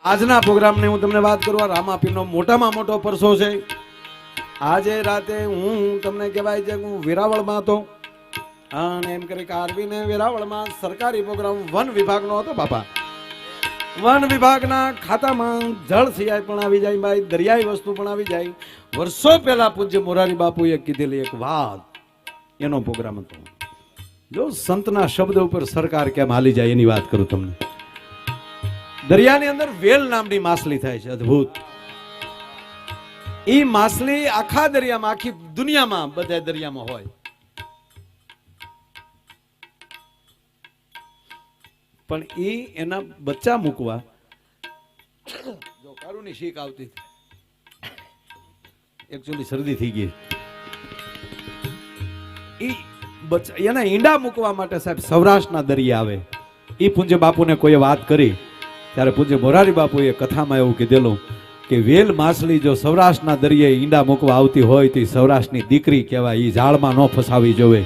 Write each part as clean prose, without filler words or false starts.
આજના પ્રોગ્રામની હું તમને વાત કરું, રામાપીરનો મોટામાં મોટો પરસો છે. આજે રાતે હું તમને કહેવાય છે હું વેરાવળમાં હતો અને એમ કરી કે આરવીને વેરાવળમાં સરકારી પ્રોગ્રામ વન વિભાગનો હતો. બાપા વન વિભાગના ખાતામાં જળ સિંચાઈ પણ આવી જાય, ભાઈ દરિયાઈ વસ્તુ પણ આવી જાય. વર્ષો પહેલા પૂજ્ય મોરારી બાપુએ કીધેલી એક વાત, એનો પ્રોગ્રામ હતો. જો સંતના શબ્દ ઉપર સરકાર કેમ હાલી જાય એની વાત કરું તમને. દરિયાની અંદર વેલ નામની માછલી થાય છે, અદ્ભુત. ઈ માછલી આખા દરિયામાં, આખી દુનિયામાં બધા દરિયામાં હોય. પણ ઈ એના બચ્ચા મૂકવા જો કારુની શીખ આવતી એકચ્યુઅલી શરદી થઈ ગઈ. ઈ એના ઈંડા મૂકવા માટે સાહેબ સૌરાષ્ટ્રના દરિયા આવે. ઈ પૂજ્ય બાપુને કોઈએ વાત કરી ત્યારે પૂજ્ય મોરારી બાપુએ કથામાં એવું કીધેલું કે વેલ માછલી જો સૌરાષ્ટ્રના દરિયે ઈંડા મૂકવા આવતી હોય તો સૌરાષ્ટ્રની દીકરી કહેવાય, એ જાળમાં ન ફસાવી જોવે.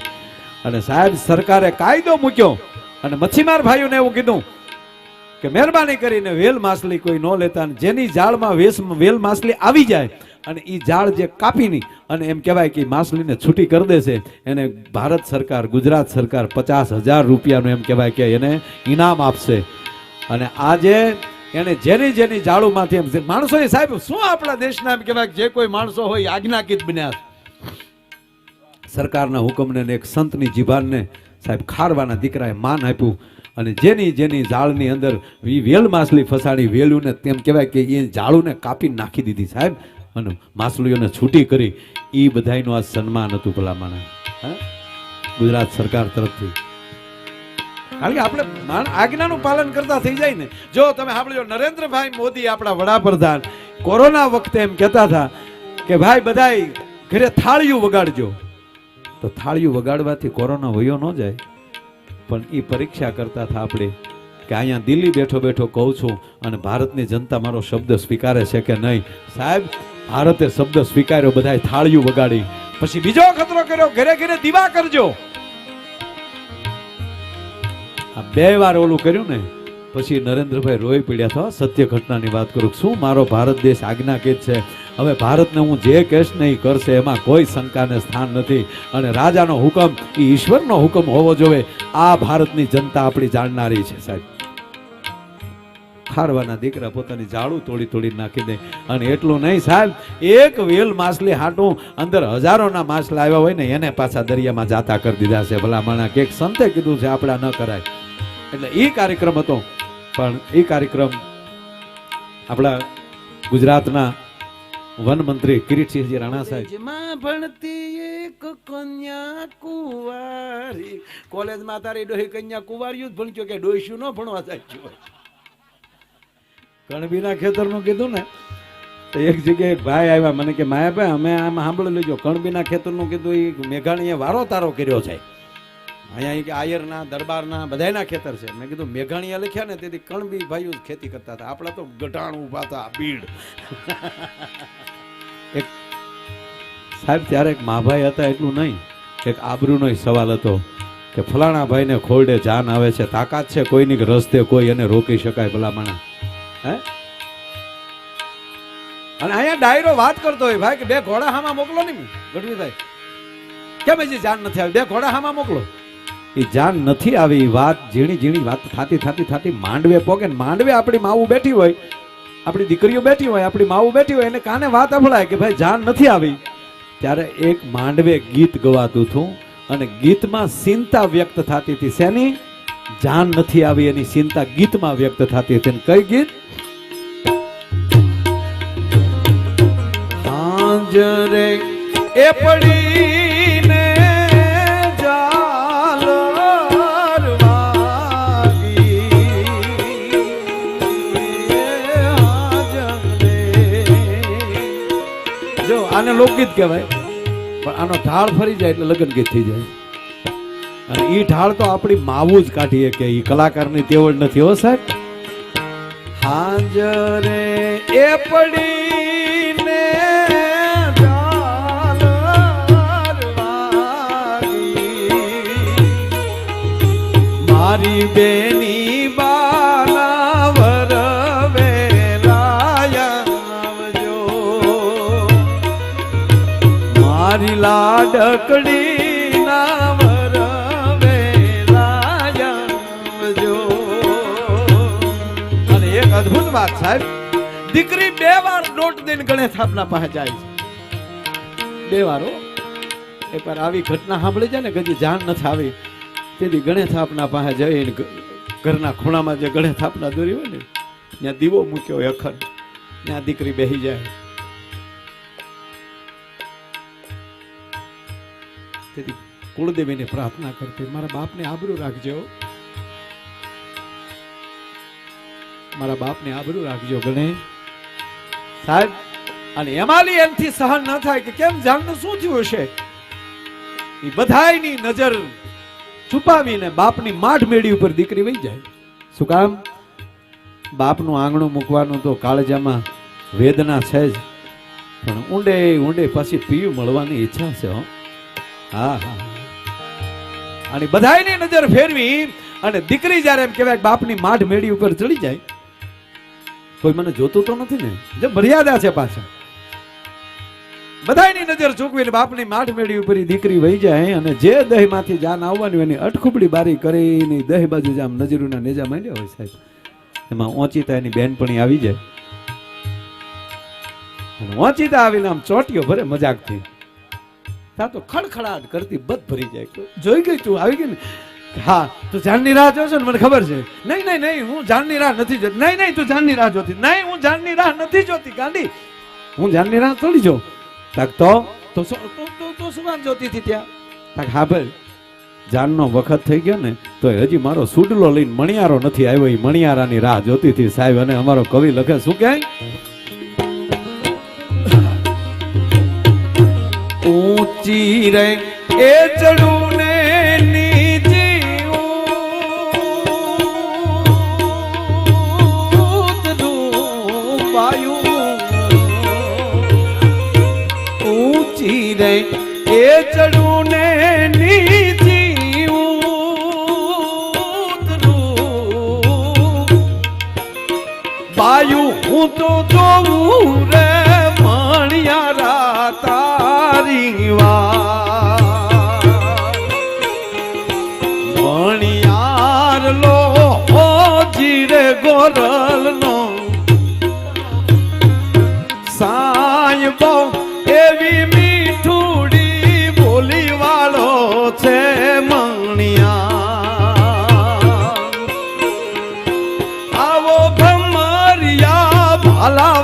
અને સાહેબ સરકારે કાયદો મૂક્યો અને મચ્છીમાર ભાઈઓને એવું કીધું કે મહેરબાની કરીને વેલ માછલી કોઈ ન લેતા, જેની જાળમાં વેલ માછલી આવી જાય અને એ જાળ જે કાપીની અને એમ કહેવાય કે માછલીને છૂટી કરી દેશે, એને ભારત સરકાર, ગુજરાત સરકાર 50,000 રૂપિયાનું એમ કહેવાય કે એને ઇનામ આપશે. અને આજે એને જેની જાળુમાંથી એમ માણસો સાહેબ શું આપણા દેશના એમ કહેવાય જે કોઈ માણસો હોય આજ્ઞાકીત બન્યા. સરકારના હુકમને એક સંતની જીભાનને સાહેબ ખારવાના દીકરાએ માન આપ્યું અને જેની જાળની અંદર વેલ માછલી ફસાણી, વેલુને તેમ કહેવાય કે એ જાળુને કાપી નાખી દીધી સાહેબ અને માછલીઓને છૂટી કરી. એ બધાયનું આ સન્માન હતું ભલામણા ગુજરાત સરકાર તરફથી. કારણ કે આપણે આજ્ઞાનું પાલન કરતા થઈ જાય ને. જો તમે સાંભળજો, નરેન્દ્રભાઈ મોદી આપણા વડાપ્રધાન કોરોના વખતે એમ કહેતા હતા કે ભાઈ બધાય ઘરે થાળીઓ વગાડજો. તો થાળીઓ વગાડવાથી કોરોના વયો ન જાય, પણ એ પરીક્ષા કરતા હતા આપણે કે અહીંયા દિલ્હી બેઠો બેઠો કહું છું અને ભારતની જનતા મારો શબ્દ સ્વીકારે છે કે નહીં. સાહેબ ભારતે શબ્દ સ્વીકાર્યો, બધાય થાળીઓ વગાડી. પછી બીજો ખતરો કર્યો, ઘરે ઘરે દીવા કરજો. આ 2 વાર ઓલું કર્યું ને પછી નરેન્દ્રભાઈ રોઈ પડ્યા હતા. સત્ય ઘટનાની વાત કરું, શું મારો ભારત દેશ આજ્ઞાકીત છે. હવે ભારતને હું જે કહેશ ને એ કરશે, એમાં કોઈ શંકાને સ્થાન નથી. અને રાજાનો હુકમ એ ઈશ્વરનો હુકમ હોવો જોઈએ. આ ભારતની જનતા આપણી જાણનારી છે સાહેબ. ખારવાના દીકરા પોતાની જાળું તોડી નાખી દે. અને એટલું નહીં સાહેબ, એક વેલ માછલી હાટું અંદર હજારોના માછલા આવ્યા હોય ને એને પાછા દરિયામાં જાતા કરી દીધા છે. ભલા માણા કે સંતે કીધું છે આપણા ન કરાય. એટલે એ કાર્યક્રમ હતો. પણ એ કાર્યક્રમ આપણા ગુજરાતના વન મંત્રી કિરીટસિંહજી રાણા સાહેબ ભણતી એક કન્યા કુંવારી, કોલેજમાં તારી ડોહી કન્યા કુંવારીયું જ ભણ્યો કે ડોહીશું ન ભણવા જાય. કણબીના ખેતરનું કીધું ને તો એક જગ્યાએ ભાઈ આવ્યા મને કે માયાભાઈ અમે આમ સાંભળી લેજો, કણબીના ખેતરનું કીધું એ મેઘાણીએ વારો તારો કર્યો છે. અહીંયા કે આયરના દરબારના બધાયના ખેતર છે. મેં કીધું મેઘાણીએ લખ્યા ને તેથી કણબી ભાઈઓ જ ખેતી કરતા હતા, આપણા તો ગઢાણ ઉભા હતા બીડ. એક સાહેબ ત્યારે એક માભાઈ હતા, એટલું નહીં એક આબરૂનો સવાલ હતો કે ફલાણા ભાઈને ખોરડે જાન આવે છે, તાકાત છે કોઈની કે રસ્તે કોઈ એને રોકી શકાય ભલામણા. હે અને અહીંયા ડાયરો વાત કરતો હોય ભાઈ કે 2 ઘોડા હામાં મોકલો ને ગઢવીભાઈ, કેમ હજી જાન નથી આવી, 2 ઘોડા હામાં મોકલો. એ જાન નથી આવી, વાત ઝીણી વાત થાતી માંડવે પોકે. માંડવે આપણી માવું બેઠી હોય, આપણી દીકરીઓ બેઠી હોય, આપણી માવું બેઠી હોય, એને કાને વાત અફળાય કે ભાઈ જાન નથી આવી. ત્યારે એક માંડવે ગીત ગવાતું હતું અને ગીતમાં ચિંતા વ્યક્ત થતી હતી. શેની? જાન નથી આવી એની ચિંતા ગીતમાં વ્યક્ત થતી હતી. કઈ ગીત? હાજરે એ પડીને આને લોકગીત કહેવાય, પણ આનો ઢાળ ફરી જાય એટલે લગ્ન ગીત થઈ જાય. અને ઈ ઢાળ તો આપણી માવું જ કાઢીએ કે ઈ કલાકારની તેવડ નથી હો સાહેબ. હાજરે એ પડીને મારી બેની બાલા વરવે લાડકડી ના વરવે લાયજો. અને એક અદ્ભુત વાત સાહેબ, દીકરી 2 વાર દોટ દઈને ગણેશ સ્થાપના પાસે જાય છે. 2 વાર. એકવાર આવી ઘટના સાંભળી જાય ને કદી જાણ નથી આવી, તેથી ગણેશ સ્થાપના પાસે જઈને ઘરના ખૂણામાં જે ગણેશ સ્થાપના દોરી હોય ને ત્યાં દીવો મૂક્યો હોય અખંડ, ત્યાં દીકરી બેસી જાય. તેથી કુળદેવીને પ્રાર્થના કરતી, મારા બાપને આબરૂ રાખજો, મારા બાપને આબરૂ રાખજો ગણેશ સાહેબ. અને એમાલી એમથી સહન ન થાય કે કેમ જાણનું શું થયું હશે. એ બધાયની નજર છુપાવીને બાપની માઠ મેળી ઉપર દીકરી વહી જાય. શું કામ? બાપનું આંગણું મૂકવાનું તો કાળજામાં વેદના છે જ, પણ ઊંડે ઊંડે પછી પીયું મળવાની ઈચ્છા છે. હા હા. અને બધાયની નજર ફેરવી અને દીકરી જ્યારે એમ કહેવાય બાપની માઠ મેળી ઉપર ચડી જાય, કોઈ મને જોતું તો નથી ને, જે મર્યાદા છે પાછા. બધાની નજર ચૂકવીને બાપની માઠ મેળી ઉપર દીકરી વહી જાય અને જે દહીંમાંથી જાન આવવાની એની અટખુબડી બારી કરીને દહીં બાજુ જામ નજરૂના નેજા માંડ્યા હોય સાહેબ, એમાં ઓચિતા એની બેનપણી આવી જાય. ઓચિતા આવીને આમ ચોટીઓ ભરે મજાકથી, તા તો ખડખડાટ કરતી બધ ભરી જાય. જોઈ ગઈ તું આવી ગઈ ને? હા, તું જાનની રાહ જોશો ને મને ખબર છે. નહીં નહીં નહીં, હું જાનની રાહ નથી જોતી. નહીં નહીં, તું જાનની રાહ જોતી. નહીં, હું જાનની રાહ નથી જોતી ગાંડી, હું જાનની રાહ થોડી જો. તો શું કામ જોતી હતી ત્યાં? હા ભાઈ, જાનનો વખત થઈ ગયો ને તો હજી મારો સુડલો લઈને મણિયારો નથી આવ્યો, એ મણિયારાની રાહ જોતી હતી સાહેબ. અને અમારો કવિ લખે શું કે, ઊંચી રે એ ચડું ને નીચી ઊંચી રે એ ચડું ને નીચી વાયુ હું તો જોઉં રે મણિયારા તારી વાત. મણિયાર લો જીરે ગોરલ નો સાંયબો એવી મીઠુડી બોલી વાળો છે મણિયાર. આવો ભમરિયા ભાલા